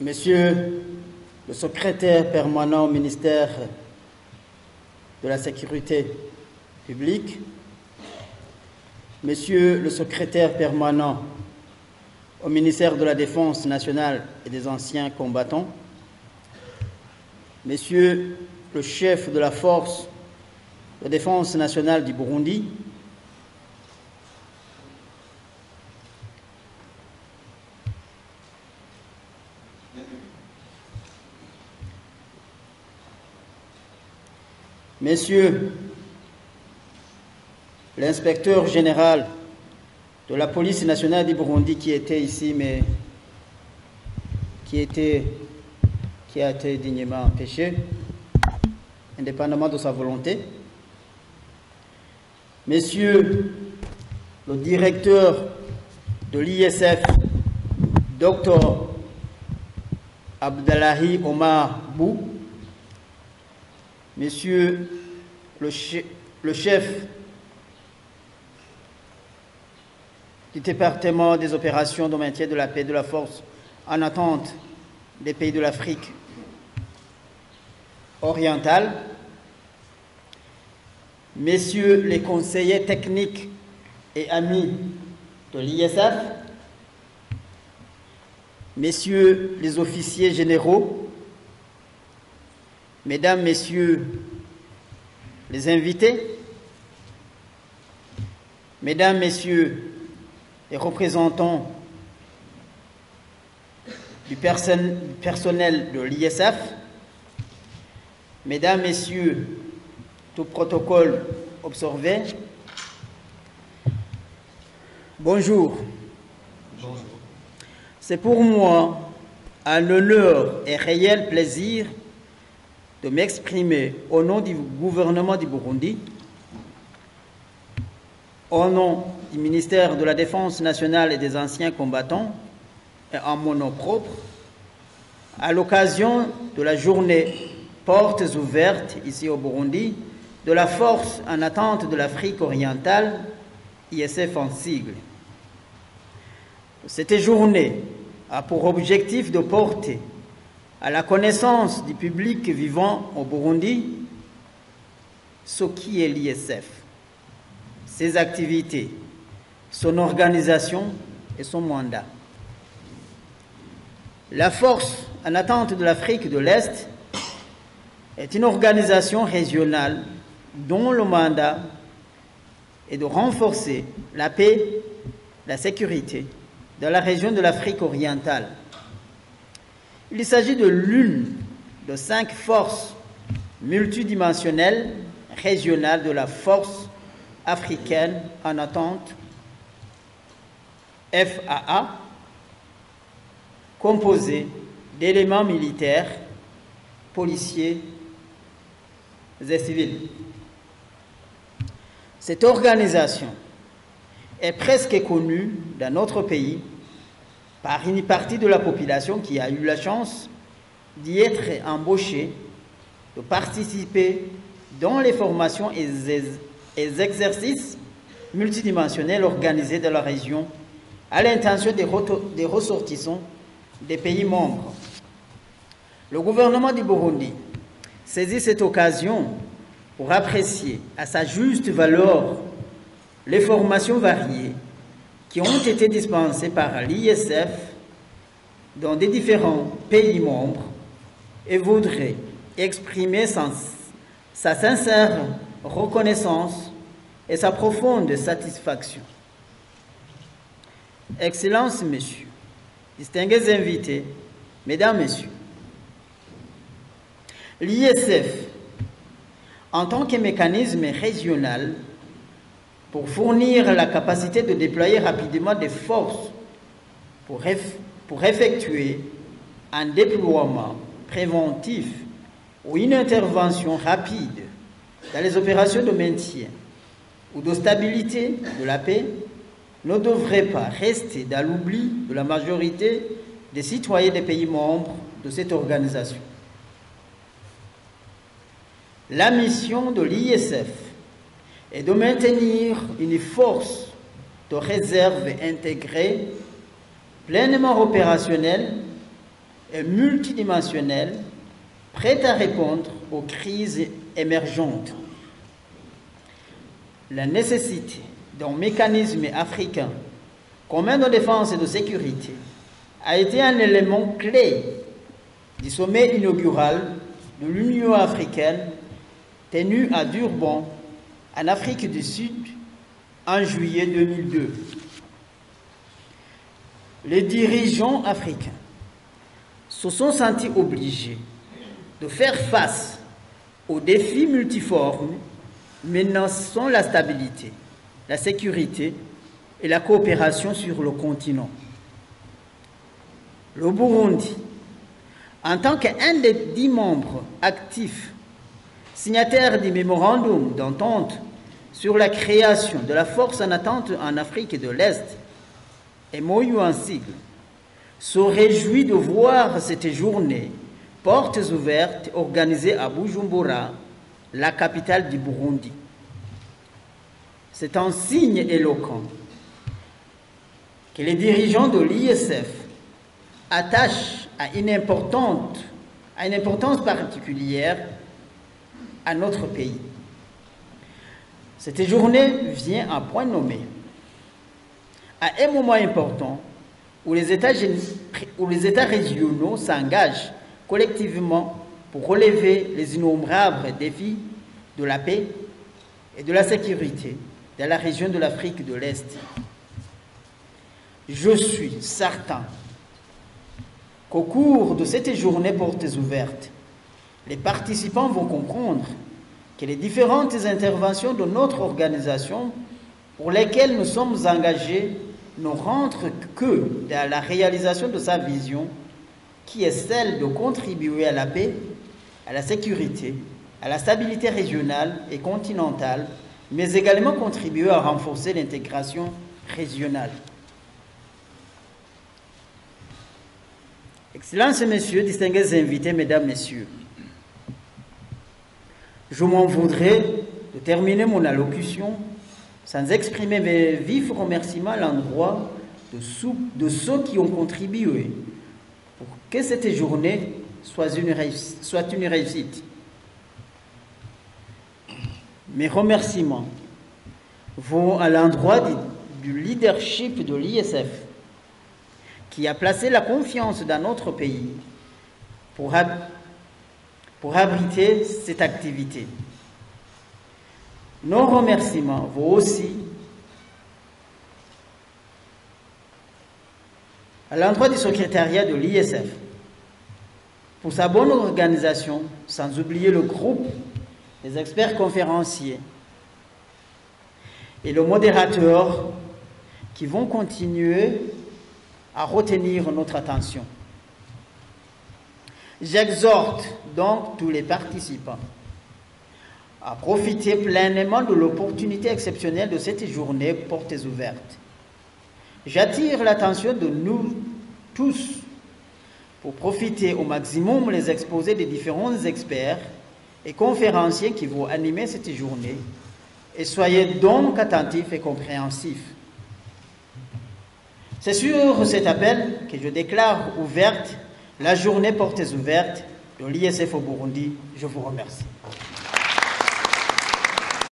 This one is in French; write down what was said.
Monsieur le secrétaire permanent au ministère de la Sécurité publique, Monsieur le secrétaire permanent au ministère de la Défense nationale et des anciens combattants, Monsieur le chef de la force de défense nationale du Burundi, Messieurs l'inspecteur général de la police nationale du Burundi qui était ici, mais qui a été dignement empêché, indépendamment de sa volonté, Messieurs le directeur de l'ISF, Dr Abdallahi Omar Bou, Monsieur le chef du département des opérations de maintien de la paix de la force en attente des pays de l'Afrique orientale, Messieurs les conseillers techniques et amis de l'ISF, Messieurs les officiers généraux, Mesdames, Messieurs les invités, Mesdames, Messieurs les représentants du personnel de l'ISF, Mesdames, Messieurs, tout protocole observé, bonjour. Bonjour. C'est pour moi un honneur et réel plaisir de m'exprimer au nom du gouvernement du Burundi, au nom du ministère de la Défense nationale et des anciens combattants et en mon nom propre, à l'occasion de la journée Portes ouvertes ici au Burundi de la force en attente de l'Afrique orientale, ISF en sigle. Cette journée a pour objectif de porter à la connaissance du public vivant au Burundi ce qui est l'ISF, ses activités, son organisation et son mandat. La force en attente de l'Afrique de l'Est est une organisation régionale dont le mandat est de renforcer la paix, la sécurité dans la région de l'Afrique orientale. Il s'agit de l'une de 5 forces multidimensionnelles régionales de la force africaine en attente, FAA, composée d'éléments militaires, policiers et civils. Cette organisation est presque connue dans notre pays par une partie de la population qui a eu la chance d'y être embauchée, de participer dans les formations et les exercices multidimensionnels organisés dans la région à l'intention des ressortissants des pays membres. Le gouvernement du Burundi saisit cette occasion pour apprécier à sa juste valeur les formations variées qui ont été dispensées par l'ISF dans des différents pays membres et voudrait exprimer sa sincère reconnaissance et sa profonde satisfaction. Excellences, Messieurs, distingués invités, Mesdames, Messieurs, l'ISF, en tant que mécanisme régional, pour fournir la capacité de déployer rapidement des forces pour effectuer un déploiement préventif ou une intervention rapide dans les opérations de maintien ou de stabilité de la paix, ne devrait pas rester dans l'oubli de la majorité des citoyens des pays membres de cette organisation. La mission de l'ISF est de maintenir une force de réserve intégrée, pleinement opérationnelle et multidimensionnelle, prête à répondre aux crises émergentes. La nécessité d'un mécanisme africain commun de défense et de sécurité a été un élément clé du sommet inaugural de l'Union africaine tenu à Durban, en Afrique du Sud, en juillet 2002. Les dirigeants africains se sont sentis obligés de faire face aux défis multiformes menaçant la stabilité, la sécurité et la coopération sur le continent. Le Burundi, en tant qu'un des 10 membres actifs signataires du mémorandum d'entente sur la création de la force en attente en Afrique de l'Est, MOU en sigle, se réjouit de voir cette journée portes ouvertes organisée à Bujumbura, la capitale du Burundi. C'est un signe éloquent que les dirigeants de l'ISF attachent à une importance particulière à notre pays. Cette journée vient à point nommé, à un moment important où les États régionaux s'engagent collectivement pour relever les innombrables défis de la paix et de la sécurité dans la région de l'Afrique de l'Est. Je suis certain qu'au cours de cette journée portes ouvertes, les participants vont comprendre que les différentes interventions de notre organisation pour lesquelles nous sommes engagés ne rentrent que dans la réalisation de sa vision, qui est celle de contribuer à la paix, à la sécurité, à la stabilité régionale et continentale, mais également contribuer à renforcer l'intégration régionale. Excellences et Messieurs, distingués invités, Mesdames, Messieurs, je m'en voudrais de terminer mon allocution sans exprimer mes vifs remerciements à l'endroit de ceux qui ont contribué pour que cette journée soit une réussite. Mes remerciements vont à l'endroit du leadership de l'ISF qui a placé la confiance dans notre pays pour abriter cette activité. Nos remerciements vont aussi à l'endroit du secrétariat de l'ISF pour sa bonne organisation, sans oublier le groupe des experts conférenciers et le modérateur qui vont continuer à retenir notre attention. J'exhorte donc tous les participants à profiter pleinement de l'opportunité exceptionnelle de cette journée portes ouvertes. J'attire l'attention de nous tous pour profiter au maximum les exposés des différents experts et conférenciers qui vont animer cette journée, et soyez donc attentifs et compréhensifs. C'est sur cet appel que je déclare ouverte la journée portes ouvertes de l'ISF au Burundi. Je vous remercie.